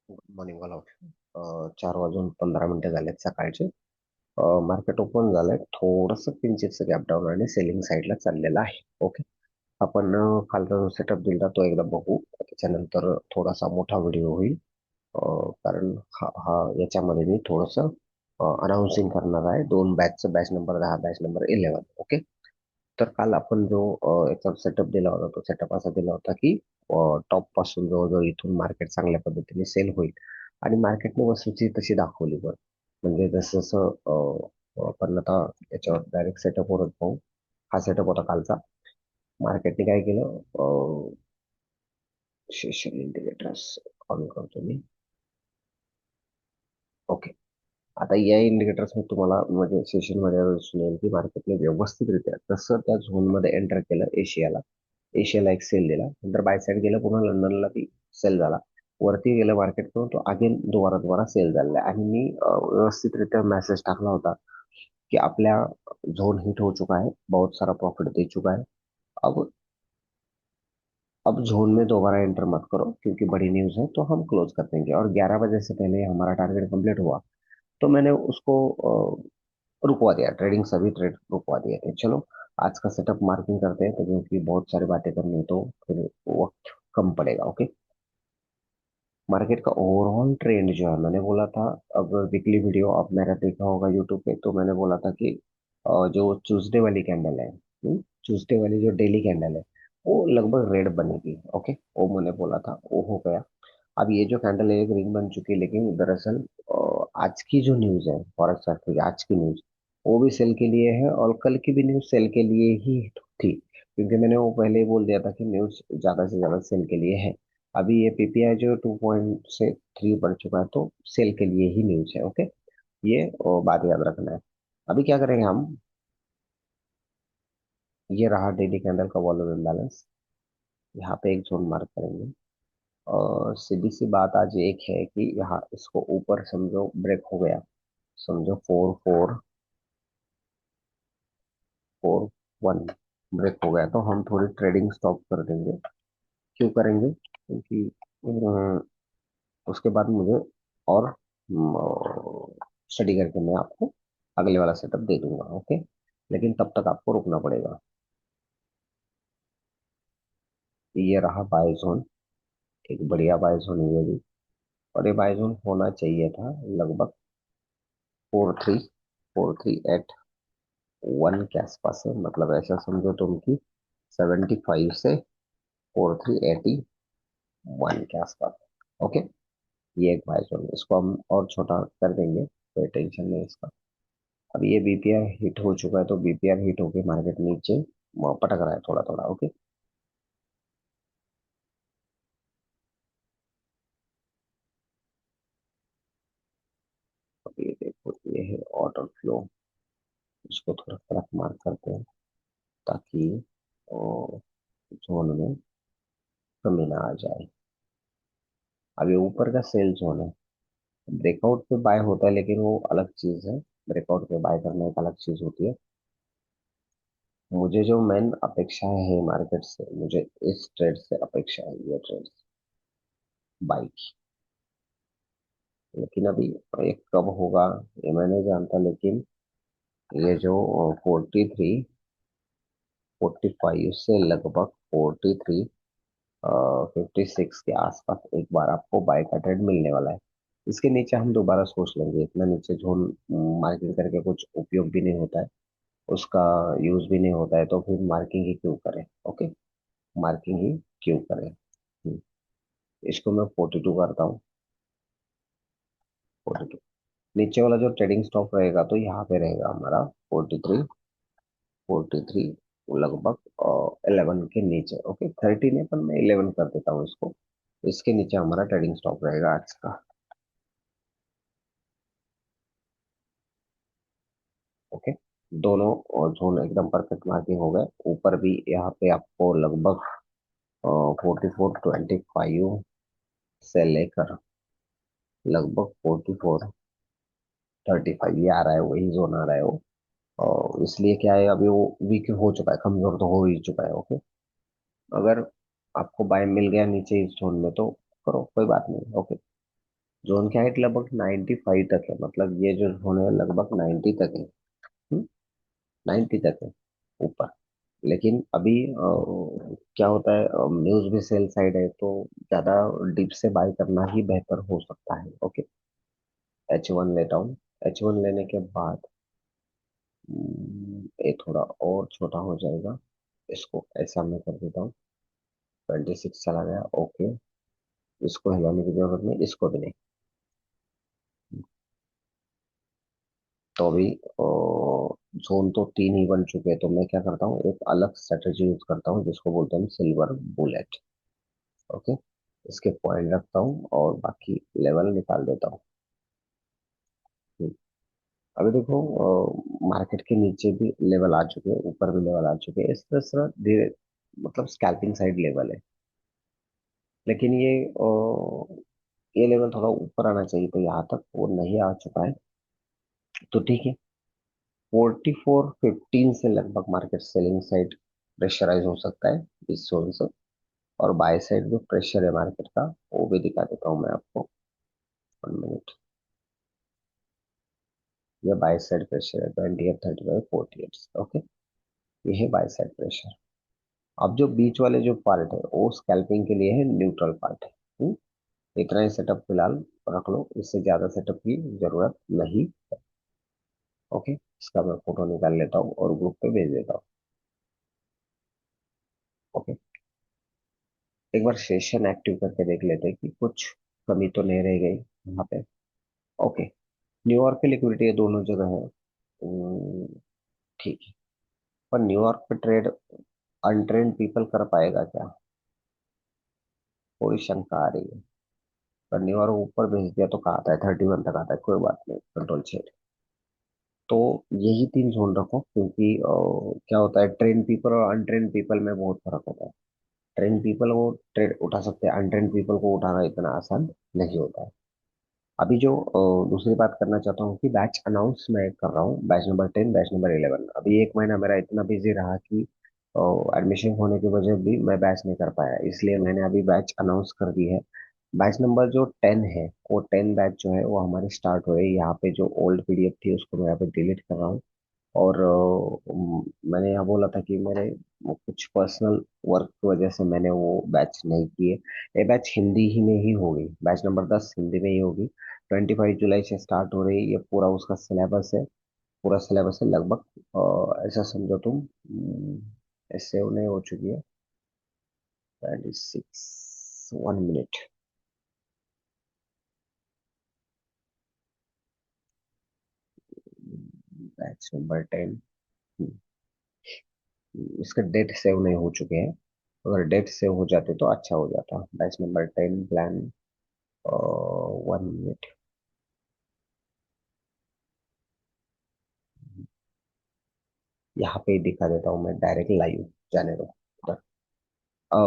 Good morning all of you. 4:15 झालेत सकाळचे. Market open झालंय, थोडस किंचितसं गॅप डाऊन आणि सेलिंग साईडला चाललेलं आहे. ओके. आपण खालचा जो सेटअप दिला तो एकदा बघू, त्याच्यानंतर थोडासा मोठा व्हिडिओ होईल. कारण हा याच्यामध्ये मी थोडस अनाउन्सिंग करणार आहे दोन बॅचचं, batch number 10, batch number 11. Okay. तर काल आपण जो याचा सेटअप दिला होता तो सेटअप असा दिला होता की टॉप पासून जवळजवळ इथून मार्केट चांगल्या पद्धतीने सेल होईल आणि मार्केटने वस्तूची तशी दाखवली बरं. म्हणजे जसं जसं आपण आता याच्यावर डायरेक्ट सेटअपवरच पाहू. हा सेटअप होता कालचा. मार्केटने काय केलं, सेशन इंडिकेटर्स ऑन करतो मी. ओके. आता या इंडिकेटर्स मी तुम्हाला म्हणजे सेशन मध्ये दिसून येईल की मार्केटने व्यवस्थितरित्या जसं त्या झोन मध्ये एंटर केलं एशियाला. एशियाला एक सेल दिला, नंतर बाय साईड गेलं, पुन्हा लंडनला ती सेल झाला. वरती गेलं मार्केट करून तो अगेन दुबारा दुबारा सेल झालेला आहे. आणि मी व्यवस्थितरित्या मेसेज टाकला होता कि आपल्या जोन हिट हो चुका है, बहुत सारा प्रॉफिट दे चुका है. अब अब जोन में दोबारा एंटर मत करो क्योंकि बड़ी न्यूज है, तो हम क्लोज कर देंगे. और 11 बजे से पहले हमारा टारगेट कंप्लीट हुआ तो मैंने उसको रुकवा दिया, ट्रेडिंग सभी ट्रेड रुकवा दिए थे. चलो आज का सेटअप मार्किंग करते हैं, तो क्योंकि बहुत सारी बातें करनी है तो फिर वक्त कम पड़ेगा. ओके. मार्केट का ओवरऑल ट्रेंड जो है, मैंने बोला था, अब वीकली वीडियो आप मेरा देखा होगा यूट्यूब पे, तो मैंने बोला था कि जो ट्यूसडे वाली कैंडल है, ट्यूसडे वाली जो डेली कैंडल है, वो लगभग रेड बनेगी. ओके. वो मैंने बोला था, वो हो गया. अब ये जो कैंडल है एक रिंग बन चुकी है, लेकिन दरअसल आज की जो न्यूज है, फॉर एग्जाम्पल आज की न्यूज, वो भी सेल के लिए है और कल की भी न्यूज सेल के लिए ही थी, क्योंकि मैंने वो पहले ही बोल दिया था कि न्यूज ज्यादा से ज्यादा सेल के लिए है. अभी ये पीपीआई जो 2 पॉइंट से 3 बढ़ चुका है, तो सेल के लिए ही न्यूज है. ओके. ये बात याद रखना है. अभी क्या करेंगे हम, ये रहा डेली कैंडल का वॉल्यूम इम्बैलेंस. यहाँ पे एक जोन मार्क करेंगे. और सीधी सी बात आज एक है कि यहाँ इसको ऊपर समझो ब्रेक हो गया, समझो 4 4 4 1 ब्रेक हो गया, तो हम थोड़ी ट्रेडिंग स्टॉप कर देंगे. क्यों करेंगे? क्योंकि उसके बाद मुझे और स्टडी करके मैं आपको अगले वाला सेटअप दे दूंगा. ओके. लेकिन तब तक आपको रुकना पड़ेगा. ये रहा बाय जोन. एक बढ़िया बाय जोन है ये भी. और ये बाय जोन होना चाहिए था लगभग 4 3 4 3 8 1 के आसपास है. मतलब ऐसा समझो तुम कि 75 से 4 3 80 1 के आसपास. ओके. ये एक बाय जोन, इसको हम और छोटा कर देंगे, कोई टेंशन नहीं इसका. अब ये बीपीआर हिट हो चुका है, तो बीपीआर हिट होके मार्केट नीचे पटक रहा है थोड़ा थोड़ा. ओके. अब ये देखो, ये है ऑर्डर फ्लो. इसको थोड़ा फर्क मार्क करते हैं ताकि जोन में कमी ना आ जाए. अब ये ऊपर का सेल जोन है. ब्रेकआउट पे बाय होता है, लेकिन वो अलग चीज है. ब्रेकआउट पे बाय करना एक अलग चीज होती है. मुझे जो मेन अपेक्षा है मार्केट से, मुझे इस ट्रेड से अपेक्षा है, ये ट्रेड बाय की. लेकिन अभी ये कब होगा ये मैं नहीं जानता, लेकिन ये जो 43 45 से लगभग 43 56 के आसपास एक बार आपको बाय का ट्रेड मिलने वाला है. इसके नीचे हम दोबारा सोच लेंगे. इतना नीचे जोन मार्किंग करके कुछ उपयोग भी नहीं होता है, उसका यूज भी नहीं होता है, तो फिर मार्किंग ही क्यों करें. ओके. मार्किंग ही क्यों करें. इसको मैं 42 करता हूँ. 42. नीचे वाला जो ट्रेडिंग स्टॉप रहेगा तो यहाँ पे रहेगा हमारा 43 लगभग 11 के नीचे. ओके. 13 है पर मैं 11 कर देता हूँ इसको. इसके नीचे हमारा ट्रेडिंग स्टॉप रहेगा आज का. ओके. दोनों और जोन एकदम परफेक्ट मार्किंग हो गए. ऊपर भी यहाँ पे आपको लगभग 44 25 से लेकर लगभग 44 35 ये आ रहा है, वही जोन आ रहा है वो. और इसलिए क्या है, अभी वो वीक हो चुका है, कमजोर तो हो ही चुका है. ओके. अगर आपको बाय मिल गया नीचे इस जोन में तो करो, कोई बात नहीं. ओके. जोन की हाइट लगभग 95 तक है, मतलब ये जो जोन है लगभग 90 तक है। 90 तक है ऊपर। लेकिन अभी क्या होता है, न्यूज भी सेल साइड है, तो ज्यादा डीप से बाय करना ही बेहतर हो सकता है। ओके, H1 लेता हूँ। H1 लेने के बाद ये थोड़ा और छोटा हो जाएगा, इसको ऐसा मैं कर देता हूँ। 26 चला गया। ओके, इसको हिलाने की जरूरत नहीं, इसको भी नहीं। तो अभी जोन तो तीन ही बन चुके हैं, तो मैं क्या करता हूँ, एक अलग स्ट्रेटेजी यूज करता हूँ जिसको बोलते हैं सिल्वर बुलेट। ओके, इसके पॉइंट रखता हूँ और बाकी लेवल निकाल देता हूँ। हम्म, अभी देखो, मार्केट के नीचे भी लेवल आ चुके हैं, ऊपर भी लेवल आ चुके हैं, इस तरह से धीरे, मतलब स्कैल्पिंग साइड लेवल है। लेकिन ये लेवल थोड़ा ऊपर आना चाहिए, तो यहाँ तक वो नहीं आ चुका है, तो ठीक है। 44.15 से लगभग मार्केट सेलिंग साइड प्रेशराइज हो सकता है इस जोन से। और बाय साइड जो प्रेशर है मार्केट का, वो भी दिखा देता हूँ मैं आपको। 1 मिनट। ये बाय साइड प्रेशर है 28, 35, 48। ओके, ये है बाय साइड प्रेशर। अब जो बीच वाले जो पार्ट है वो स्कैल्पिंग के लिए है, न्यूट्रल पार्ट है। इतना ही सेटअप फिलहाल रख लो, इससे ज्यादा सेटअप की जरूरत नहीं। ओके, इसका मैं फोटो निकाल लेता हूँ और ग्रुप पे भेज देता हूँ। ओके, एक बार सेशन एक्टिव करके देख लेते हैं कि कुछ कमी तो नहीं रह गई यहाँ पे। ओके, न्यूयॉर्क की लिक्विडिटी दोनों जगह है। ठीक है, पर न्यूयॉर्क पे ट्रेड अनट्रेंड पीपल कर पाएगा क्या, थोड़ी शंका आ रही है। पर न्यूयॉर्क ऊपर भेज दिया तो कहा आता है 31 तक आता है, कोई बात नहीं, कंट्रोल छेड़। तो यही तीन जोन रखो, क्योंकि क्या होता है, ट्रेन पीपल और अनट्रेन पीपल में बहुत फर्क होता है। ट्रेन पीपल वो ट्रेड उठा सकते हैं, अनट्रेन पीपल को उठाना इतना आसान नहीं होता है। अभी जो दूसरी बात करना चाहता हूँ कि बैच अनाउंस मैं कर रहा हूँ, बैच नंबर 10, बैच नंबर 11। अभी एक महीना मेरा इतना बिजी रहा कि एडमिशन होने की वजह भी मैं बैच नहीं कर पाया, इसलिए मैंने अभी बैच अनाउंस कर दी है। बैच नंबर जो 10 है, वो 10 बैच जो है वो हमारी स्टार्ट हो रही है। यहाँ पे जो ओल्ड पीडीएफ थी उसको मैं यहाँ पे डिलीट कर रहा हूँ। और मैंने यहाँ बोला था कि मेरे वो कुछ पर्सनल वर्क की वजह से मैंने वो बैच नहीं किए। ये बैच हिंदी ही में ही होगी, बैच नंबर 10 हिंदी में ही होगी। 25 जुलाई से स्टार्ट हो रही है, ये पूरा उसका सिलेबस है। पूरा सिलेबस है लगभग। ऐसा समझो तुम, ऐसे उन्हें हो चुकी है 26। 1 मिनट। बैच नंबर 10, इसका डेट सेव नहीं हो चुके हैं। अगर डेट सेव हो जाते तो अच्छा हो जाता। Batch number 10 plan. 1 मिनट। यहाँ पे दिखा देता हूँ मैं, डायरेक्ट लाइव जाने दो।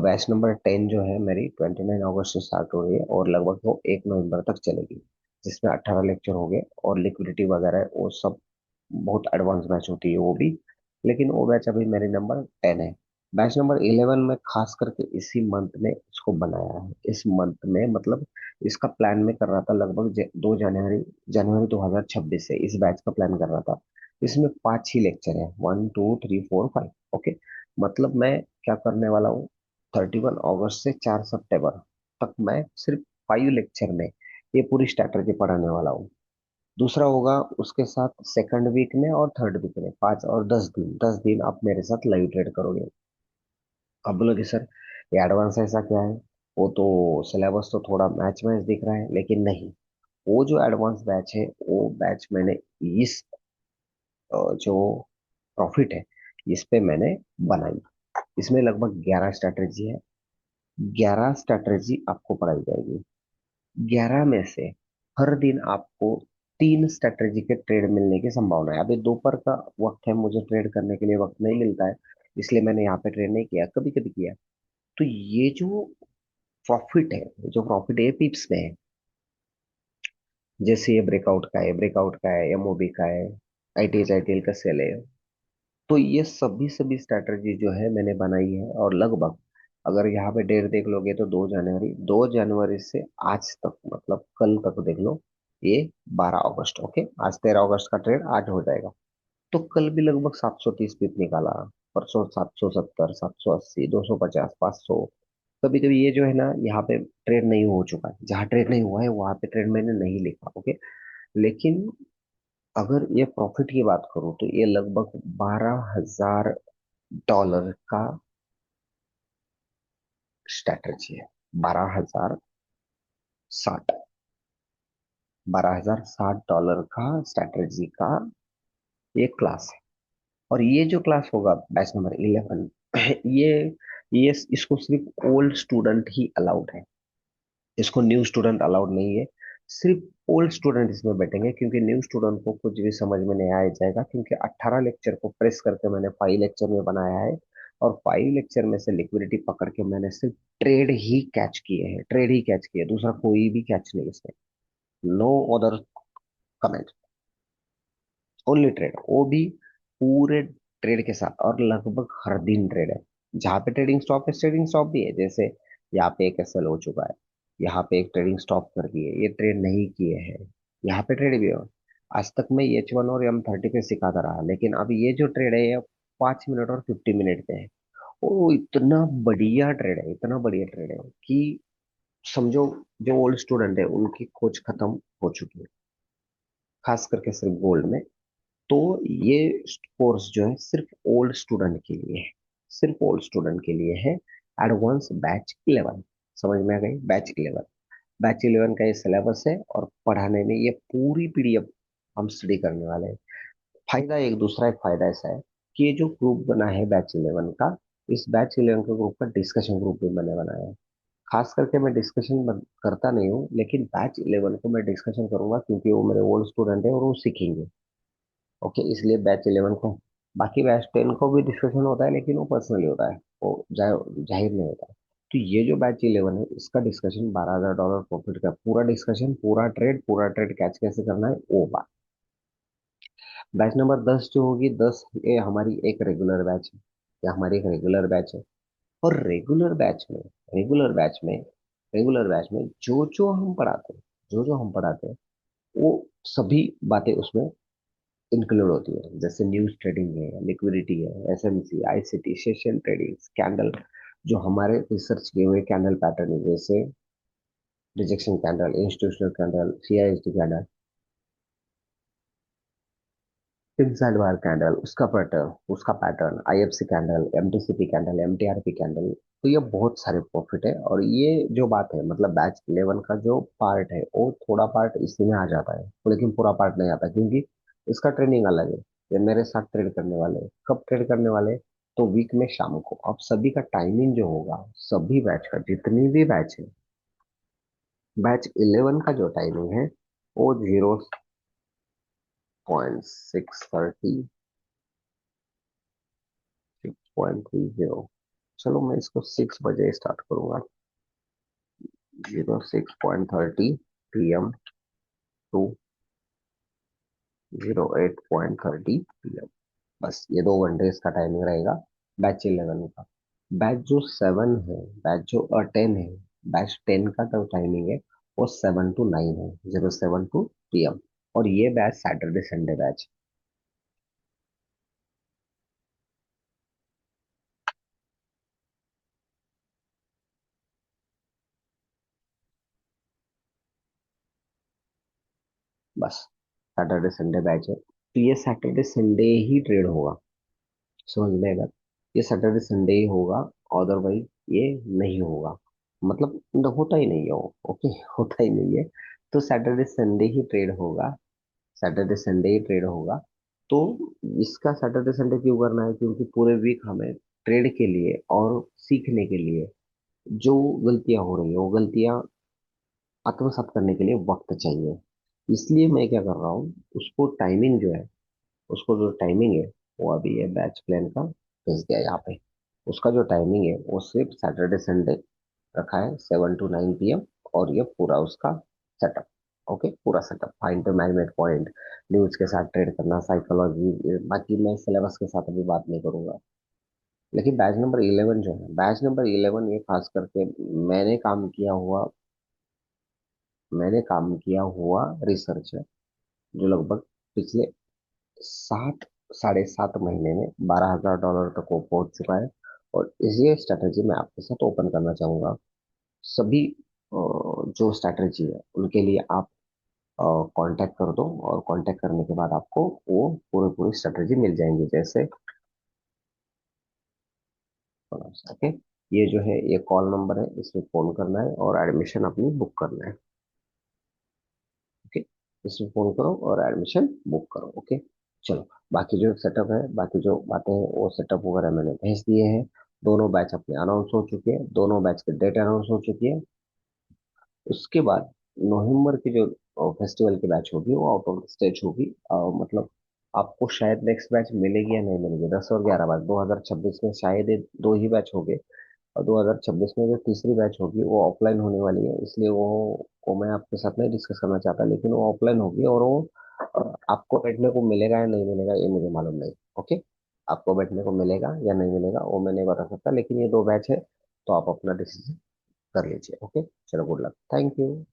बैच नंबर 10 जो है मेरी 29 अगस्त से स्टार्ट हो रही है और लगभग वो 1 नवंबर तक चलेगी, जिसमें 18 लेक्चर हो गए और लिक्विडिटी वगैरह वो सब बहुत एडवांस बैच होती है वो भी। लेकिन वो बैच अभी मेरी नंबर 10 है। बैच नंबर 11 में खास करके इसी मंथ में इसको बनाया है, इस मंथ में मतलब इसका प्लान में कर रहा था लगभग 2 जनवरी, जनवरी 2026 से इस बैच का प्लान कर रहा था। इसमें 5 ही लेक्चर है, 1 2 3 4 5। ओके, मतलब मैं क्या करने वाला हूँ, 31 अगस्त से 4 सितंबर तक मैं सिर्फ 5 लेक्चर में ये पूरी स्ट्रैटेजी पढ़ाने वाला हूँ। दूसरा होगा उसके साथ सेकंड वीक में और थर्ड वीक में 5 और 10 दिन, 10 दिन आप मेरे साथ लाइव ट्रेड करोगे। अब बोलोगे सर ये एडवांस ऐसा क्या है, वो तो सिलेबस तो थोड़ा मैच मैच दिख रहा है, लेकिन नहीं। वो जो एडवांस बैच है वो बैच मैंने इस जो प्रॉफिट है इस पे मैंने बनाई। इसमें लगभग 11 स्ट्रैटेजी है। 11 स्ट्रैटेजी आपको पढ़ाई जाएगी। 11 में से हर दिन आपको 3 स्ट्रैटेजी के ट्रेड मिलने की संभावना है। अभी दोपहर का वक्त है, मुझे ट्रेड करने के लिए वक्त नहीं मिलता है, इसलिए मैंने यहाँ पे ट्रेड नहीं किया, कभी कभी किया। तो ये जो प्रॉफिट है, जो प्रॉफिट है पिप्स में है। जैसे ये ब्रेकआउट का है, ब्रेकआउट का है, एमओबी का है, आईटीएल का सेल है। तो ये सभी सभी स्ट्रैटेजी जो है मैंने बनाई है, और लगभग अगर यहाँ पे डेट देख लोगे तो 2 जनवरी, 2 जनवरी से आज तक मतलब कल तक देख लो, ये 12 अगस्त। ओके, आज 13 अगस्त का ट्रेड आज हो जाएगा। तो कल भी लगभग 730 पिप निकाला, परसों 770, 780, 250, 500। कभी कभी ये जो है ना, यहाँ पे ट्रेड नहीं हो चुका है, जहाँ ट्रेड नहीं हुआ है वहां पे ट्रेड मैंने नहीं लिखा। ओके, लेकिन अगर ये प्रॉफिट की बात करूं तो ये लगभग $12,000 का स्ट्रैटेजी है। 12,060, $12,060 का स्ट्रैटेजी का ये क्लास है। और ये जो क्लास होगा बैच नंबर 11, ये ये इसको सिर्फ ओल्ड स्टूडेंट ही अलाउड है, इसको न्यू स्टूडेंट अलाउड नहीं है। सिर्फ ओल्ड स्टूडेंट इसमें बैठेंगे, क्योंकि न्यू स्टूडेंट को कुछ भी समझ में नहीं आया जाएगा, क्योंकि 18 लेक्चर को प्रेस करके मैंने 5 लेक्चर में बनाया है। और 5 लेक्चर में से लिक्विडिटी पकड़ के मैंने सिर्फ ट्रेड ही कैच किए हैं, ट्रेड ही कैच किए, दूसरा कोई भी कैच नहीं इसमें। No other comment, only trade, वो भी पूरे ट्रेड के साथ, और लगभग हर दिन ट्रेड है। जहाँ पे ट्रेडिंग स्टॉप है, ट्रेडिंग स्टॉप भी है। जैसे यहाँ पे एक एसएल हो चुका है, यहाँ पे एक ट्रेडिंग स्टॉप कर दिए, ये ट्रेड नहीं किए हैं, यहाँ पे ट्रेड भी है। आज तक मैं H1 और M30 पे सिखाता रहा, लेकिन अब ये जो ट्रेड है ये 5 मिनट और 50 मिनट पे है। वो इतना बढ़िया ट्रेड है, इतना बढ़िया ट्रेड है कि समझो जो ओल्ड स्टूडेंट है उनकी खोज खत्म हो चुकी है, खास करके सिर्फ गोल्ड में। तो ये कोर्स जो है सिर्फ ओल्ड स्टूडेंट के लिए है, सिर्फ ओल्ड स्टूडेंट के लिए है। एडवांस बैच 11, समझ में आ गई? बैच 11, बैच 11 का ये सिलेबस है, और पढ़ाने में ये पूरी पीडीएफ हम स्टडी करने वाले हैं। फायदा एक दूसरा, एक फायदा ऐसा है कि ये जो ग्रुप बना है बैच 11 का, इस बैच 11 के ग्रुप का डिस्कशन ग्रुप भी मैंने बनाया है। खास करके मैं डिस्कशन करता नहीं हूँ, लेकिन बैच 11 को मैं डिस्कशन करूंगा, क्योंकि वो मेरे ओल्ड स्टूडेंट है और वो सीखेंगे। ओके, इसलिए बैच 11 को, बाकी बैच 10 को भी डिस्कशन होता है, लेकिन वो पर्सनली होता है, वो जाहिर नहीं होता है। तो ये जो बैच 11 है इसका डिस्कशन $12,000 प्रॉफिट का पूरा डिस्कशन, पूरा ट्रेड कैच कैसे करना है वो बात। बैच नंबर 10 जो होगी, 10 ये हमारी एक रेगुलर बैच है, ये हमारी एक रेगुलर बैच है। और रेगुलर बैच में रेगुलर बैच में जो जो हम पढ़ाते हैं, जो जो हम पढ़ाते हैं वो सभी बातें उसमें इंक्लूड होती है। जैसे न्यूज ट्रेडिंग है, लिक्विडिटी है, SMC, ICT, session trading, candle, जो हमारे रिसर्च किए हुए कैंडल पैटर्न है, जैसे rejection candle, institutional candle, CIST candle, inside wire candle, उसका pattern IFC candle, MTCP candle, MTRP candle. तो ये बहुत सारे प्रॉफिट है। और ये जो बात है, मतलब बैच 11 का जो पार्ट है वो थोड़ा पार्ट इसी में आ जाता है, लेकिन पूरा पार्ट नहीं आता, क्योंकि इसका ट्रेनिंग अलग है। ये मेरे साथ ट्रेड करने वाले हैं। कब ट्रेड करने वाले हैं? तो वीक में शाम को। अब सभी का टाइमिंग जो होगा, सभी बैच का, जितनी भी बैच है, बैच 11 का जो टाइमिंग है वो 0.630, 6.30। चलो मैं इसको 6 बजे स्टार्ट करूंगा, 06.30 PM टू 08.30 PM। बस ये 2 घंटे इसका टाइमिंग रहेगा बैच 11 का। बैच जो 10 है, बैच 10 का जो टाइमिंग है वो 7 to 9 है, 07 to PM। और ये बैच सैटरडे संडे बैच। बस सैटरडे संडे बैच है, तो ये सैटरडे संडे ही ट्रेड होगा, समझ में आएगा? ये सैटरडे संडे ही होगा, अदरवाइज ये नहीं होगा। मतलब होता ही नहीं है वो। ओके, होता ही नहीं है। तो सैटरडे संडे ही ट्रेड होगा, सैटरडे संडे ही ट्रेड होगा। तो इसका सैटरडे संडे क्यों करना है? क्योंकि पूरे वीक हमें ट्रेड के लिए और सीखने के लिए जो गलतियां हो रही है, वो गलतियां आत्मसात करने के लिए वक्त चाहिए। इसलिए मैं क्या कर रहा हूँ, उसको टाइमिंग जो है, उसको जो टाइमिंग है, वो अभी ये बैच प्लान का भेज दिया यहाँ पे। उसका जो टाइमिंग है वो सिर्फ सैटरडे संडे रखा है, 7 to 9 PM। और ये पूरा उसका सेटअप, ओके, पूरा setup, fine to magnet point, news के साथ ट्रेड करना, साइकोलॉजी, बाकी मैं सिलेबस के साथ अभी बात नहीं करूंगा। लेकिन बैच नंबर 11 जो है, बैच नंबर 11 ये खास करके मैंने काम किया हुआ मैंने काम किया हुआ रिसर्च है, जो लगभग पिछले 7 साढ़े 7 महीने में $12,000 तक वो पहुंच चुका है। और ये स्ट्रैटेजी मैं आपके साथ ओपन करना चाहूंगा। सभी जो स्ट्रैटेजी है उनके लिए आप कांटेक्ट कर दो, और कांटेक्ट करने के बाद आपको वो पूरी पूरी स्ट्रैटेजी मिल जाएंगी। जैसे ओके, ये जो है ये कॉल नंबर है, इसमें फोन करना है और एडमिशन अपनी बुक करना है। ओके, इसमें फोन करो और एडमिशन बुक करो। ओके, चलो, बाकी जो सेटअप है, बाकी जो बातें हैं, वो सेटअप वगैरह मैंने भेज दिए हैं। दोनों बैच अपने अनाउंस हो चुके हैं, दोनों बैच की डेट अनाउंस हो चुकी है। उसके बाद नवंबर की जो फेस्टिवल की बैच होगी वो आउट ऑफ स्टेज होगी। मतलब आपको शायद नेक्स्ट बैच मिलेगी या नहीं मिलेगी, 10 और 11 बैच 2026 में शायद ये दो ही बैच होंगे। और 2026 में जो तीसरी बैच होगी वो ऑफलाइन होने वाली है, इसलिए वो मैं आपके साथ नहीं डिस्कस करना चाहता, लेकिन वो ऑफलाइन होगी। और वो आपको बैठने को मिलेगा या नहीं मिलेगा ये मुझे मालूम नहीं। ओके, आपको बैठने को मिलेगा या नहीं मिलेगा वो मैं नहीं बता सकता, लेकिन ये दो बैच है, तो आप अपना डिसीजन कर लीजिए। ओके, चलो, गुड लक, थैंक यू।